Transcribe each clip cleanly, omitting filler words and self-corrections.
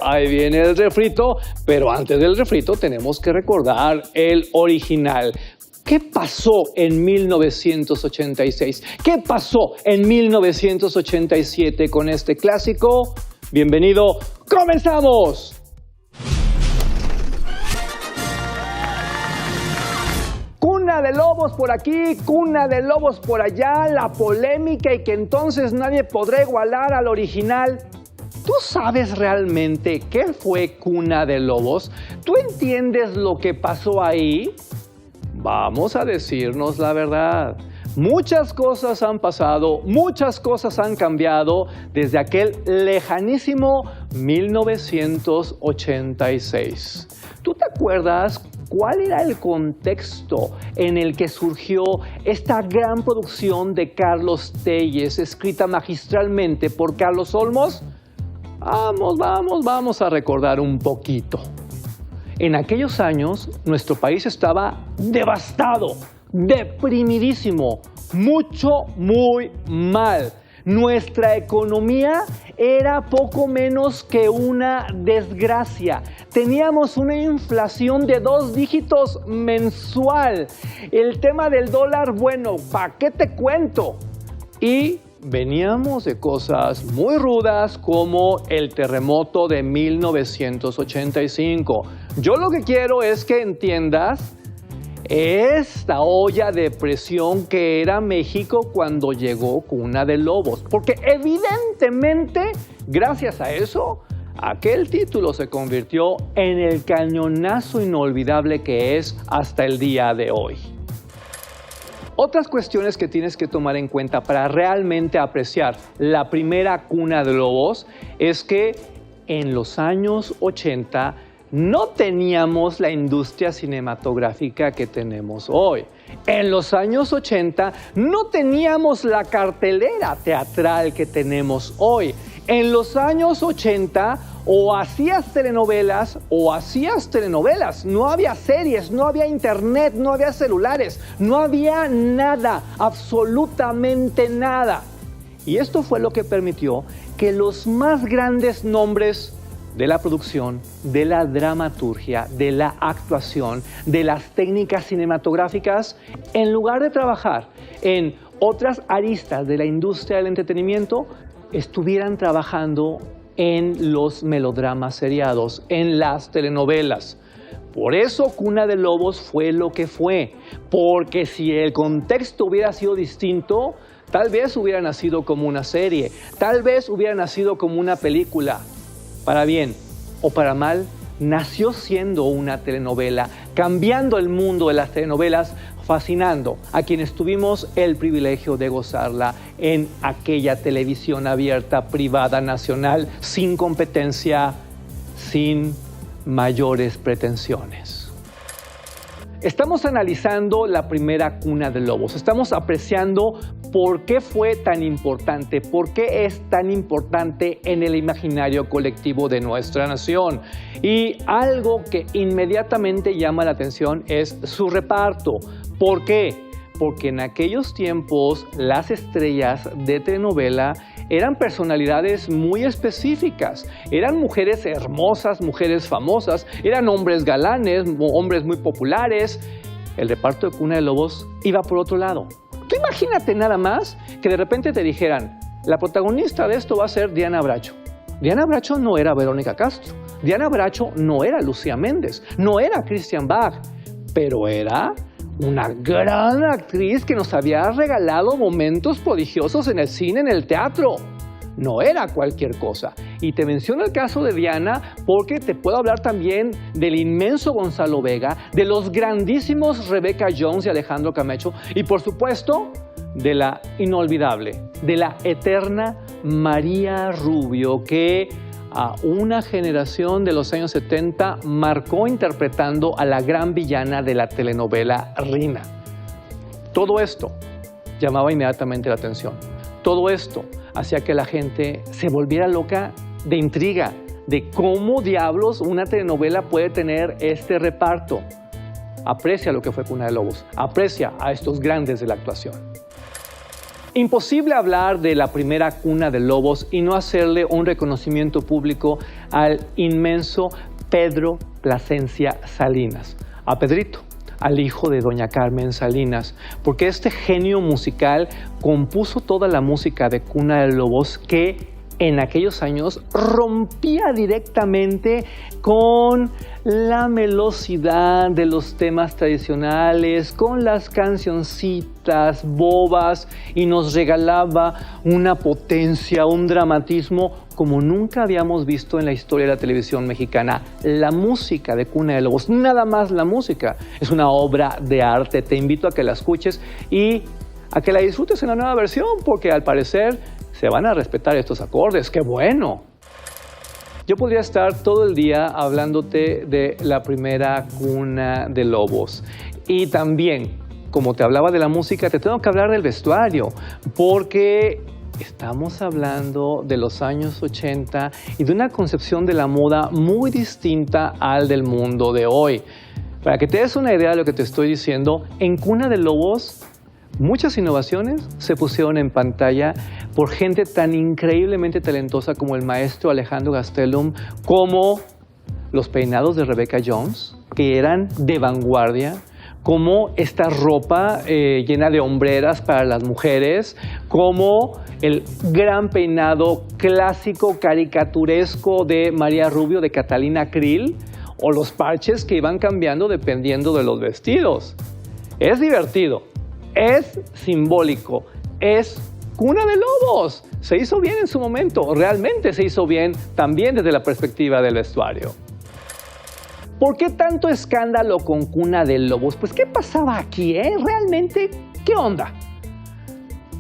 Ahí viene el refrito, pero antes del refrito tenemos que recordar el original. ¿Qué pasó en 1986? ¿Qué pasó en 1987 con este clásico? Bienvenido, ¡comenzamos! Cuna de lobos por aquí, cuna de lobos por allá, la polémica y que entonces nadie podrá igualar al original. ¿Tú sabes realmente qué fue Cuna de Lobos? ¿Tú entiendes lo que pasó ahí? Vamos a decirnos la verdad. Muchas cosas han pasado, muchas cosas han cambiado desde aquel lejanísimo 1986. ¿Tú te acuerdas cuál era el contexto en el que surgió esta gran producción de Carlos Tellez, escrita magistralmente por Carlos Olmos? Vamos a recordar un poquito. En aquellos años, nuestro país estaba devastado, deprimidísimo, muy mal. Nuestra economía era poco menos que una desgracia. Teníamos una inflación de 2 dígitos mensual. El tema del dólar, bueno, ¿para qué te cuento? Y veníamos de cosas muy rudas como el terremoto de 1985. Yo lo que quiero es que entiendas esta olla de presión que era México cuando llegó Cuna de Lobos. Porque evidentemente, gracias a eso, aquel título se convirtió en el cañonazo inolvidable que es hasta el día de hoy. Otras cuestiones que tienes que tomar en cuenta para realmente apreciar la primera Cuna de Lobos es que en los años 80 no teníamos la industria cinematográfica que tenemos hoy. En los años 80 no teníamos la cartelera teatral que tenemos hoy. En los años 80 o hacías telenovelas o hacías telenovelas. No había series, no había internet, no había celulares, no había nada, absolutamente nada. Y esto fue lo que permitió que los más grandes nombres de la producción, de la dramaturgia, de la actuación, de las técnicas cinematográficas, en lugar de trabajar en otras aristas de la industria del entretenimiento, estuvieran trabajando en los melodramas seriados, en las telenovelas. Por eso Cuna de Lobos fue lo que fue, porque si el contexto hubiera sido distinto, tal vez hubiera nacido como una serie, tal vez hubiera nacido como una película. Para bien o para mal, nació siendo una telenovela, cambiando el mundo de las telenovelas, fascinando a quienes tuvimos el privilegio de gozarla en aquella televisión abierta, privada, nacional, sin competencia, sin mayores pretensiones. Estamos analizando la primera Cuna de Lobos, estamos apreciando por qué fue tan importante, por qué es tan importante en el imaginario colectivo de nuestra nación. Y algo que inmediatamente llama la atención es su reparto. ¿Por qué? Porque en aquellos tiempos las estrellas de telenovela eran personalidades muy específicas, eran mujeres hermosas, mujeres famosas, eran hombres galanes, hombres muy populares. El reparto de Cuna de Lobos iba por otro lado. Tú imagínate nada más que de repente te dijeran, la protagonista de esto va a ser Diana Bracho. Diana Bracho no era Verónica Castro, Diana Bracho no era Lucía Méndez, no era Christian Bach, pero era una gran actriz que nos había regalado momentos prodigiosos en el cine, en el teatro. No era cualquier cosa. Y te menciono el caso de Diana porque te puedo hablar también del inmenso Gonzalo Vega, de los grandísimos Rebecca Jones y Alejandro Camacho y por supuesto de la inolvidable, de la eterna María Rubio, que a una generación de los años 70 marcó interpretando a la gran villana de la telenovela Rina. Todo esto llamaba inmediatamente la atención. Todo esto hacía que la gente se volviera loca de intriga, de cómo diablos una telenovela puede tener este reparto. Aprecia lo que fue Cuna de Lobos, aprecia a estos grandes de la actuación. Imposible hablar de la primera cuna de lobos y no hacerle un reconocimiento público al inmenso Pedro Plasencia Salinas, a Pedrito, al hijo de doña Carmen Salinas, porque este genio musical compuso toda la música de Cuna de Lobos que en aquellos años rompía directamente con la melosidad de los temas tradicionales, con las cancioncitas bobas y nos regalaba una potencia, un dramatismo como nunca habíamos visto en la historia de la televisión mexicana. La música de Cuna de Lobos, nada más la música, es una obra de arte. Te invito a que la escuches y a que la disfrutes en la nueva versión, porque al parecer se van a respetar estos acordes. ¡Qué bueno! Yo podría estar todo el día hablándote de la primera Cuna de Lobos. Y también, como te hablaba de la música, te tengo que hablar del vestuario, porque estamos hablando de los años 80 y de una concepción de la moda muy distinta al del mundo de hoy. Para que te des una idea de lo que te estoy diciendo, en Cuna de Lobos muchas innovaciones se pusieron en pantalla por gente tan increíblemente talentosa como el maestro Alejandro Gastelum, como los peinados de Rebecca Jones, que eran de vanguardia, como esta ropa llena de hombreras para las mujeres, como el gran peinado clásico caricaturesco de María Rubio, de Catalina Krill, o los parches que iban cambiando dependiendo de los vestidos. Es divertido. Es simbólico, es Cuna de Lobos. Se hizo bien en su momento, realmente se hizo bien también desde la perspectiva del vestuario. ¿Por qué tanto escándalo con Cuna de Lobos? Pues, ¿qué pasaba aquí, Realmente, ¿qué onda?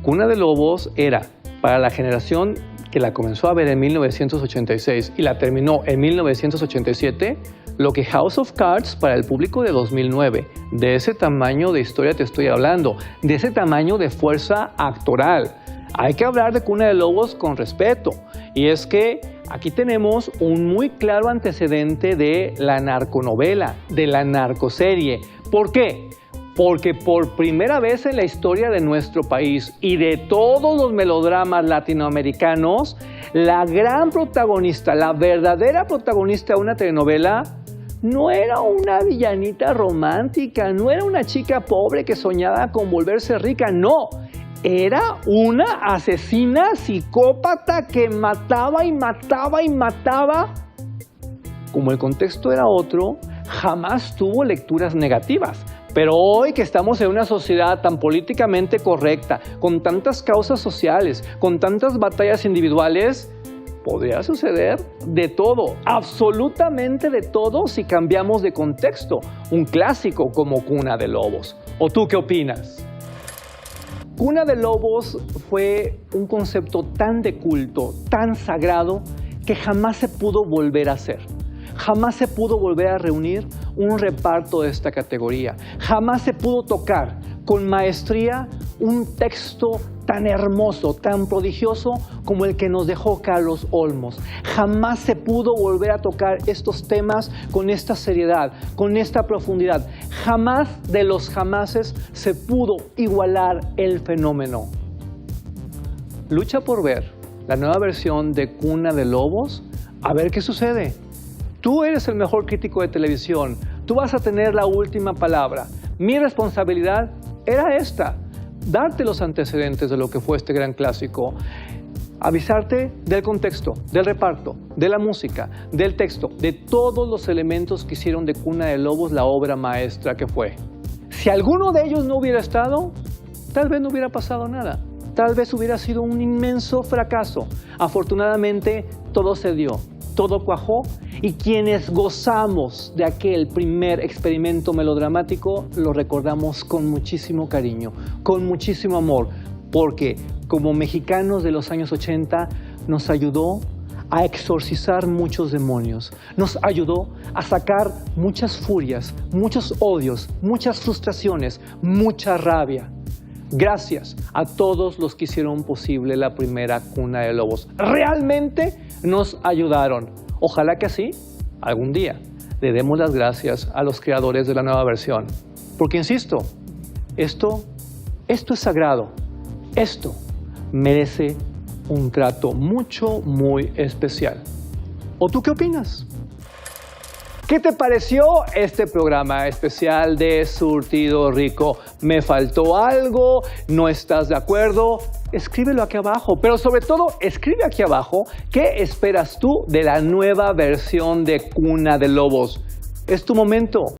Cuna de Lobos era, para la generación que la comenzó a ver en 1986 y la terminó en 1987, lo que House of Cards para el público de 2009. De ese tamaño de historia te estoy hablando, de ese tamaño de fuerza actoral. Hay que hablar de Cuna de Lobos con respeto. Y es que aquí tenemos un muy claro antecedente de la narconovela, de la narcoserie. ¿Por qué? Porque por primera vez en la historia de nuestro país y de todos los melodramas latinoamericanos, la gran protagonista, la verdadera protagonista de una telenovela, no era una villanita romántica, no era una chica pobre que soñaba con volverse rica, no. Era una asesina psicópata que mataba y mataba y mataba. Como el contexto era otro, jamás tuvo lecturas negativas. Pero hoy que estamos en una sociedad tan políticamente correcta, con tantas causas sociales, con tantas batallas individuales, podría suceder de todo, absolutamente de todo, si cambiamos de contexto. Un clásico como Cuna de Lobos. ¿O tú qué opinas? Cuna de Lobos fue un concepto tan de culto, tan sagrado, que jamás se pudo volver a hacer. Jamás se pudo volver a reunir un reparto de esta categoría. Jamás se pudo tocar con maestría un texto tan hermoso, tan prodigioso como el que nos dejó Carlos Olmos. Jamás se pudo volver a tocar estos temas con esta seriedad, con esta profundidad. Jamás de los jamases se pudo igualar el fenómeno. Lucha por ver la nueva versión de Cuna de Lobos, a ver qué sucede. Tú eres el mejor crítico de televisión, tú vas a tener la última palabra. Mi responsabilidad era esta: darte los antecedentes de lo que fue este gran clásico, avisarte del contexto, del reparto, de la música, del texto, de todos los elementos que hicieron de Cuna de Lobos la obra maestra que fue. Si alguno de ellos no hubiera estado, tal vez no hubiera pasado nada, tal vez hubiera sido un inmenso fracaso. Afortunadamente todo se dio, todo cuajó, y quienes gozamos de aquel primer experimento melodramático lo recordamos con muchísimo cariño, con muchísimo amor, porque como mexicanos de los años 80 nos ayudó a exorcizar muchos demonios, nos ayudó a sacar muchas furias, muchos odios, muchas frustraciones, mucha rabia. Gracias a todos los que hicieron posible la primera Cuna de Lobos. Realmente nos ayudaron. Ojalá que así, algún día, le demos las gracias a los creadores de la nueva versión. Porque insisto, esto es sagrado. Esto merece un trato muy especial. ¿O tú qué opinas? ¿Qué te pareció este programa especial de Surtido Rico? ¿Me faltó algo? ¿No estás de acuerdo? Escríbelo aquí abajo, pero sobre todo escribe aquí abajo qué esperas tú de la nueva versión de Cuna de Lobos. Es tu momento.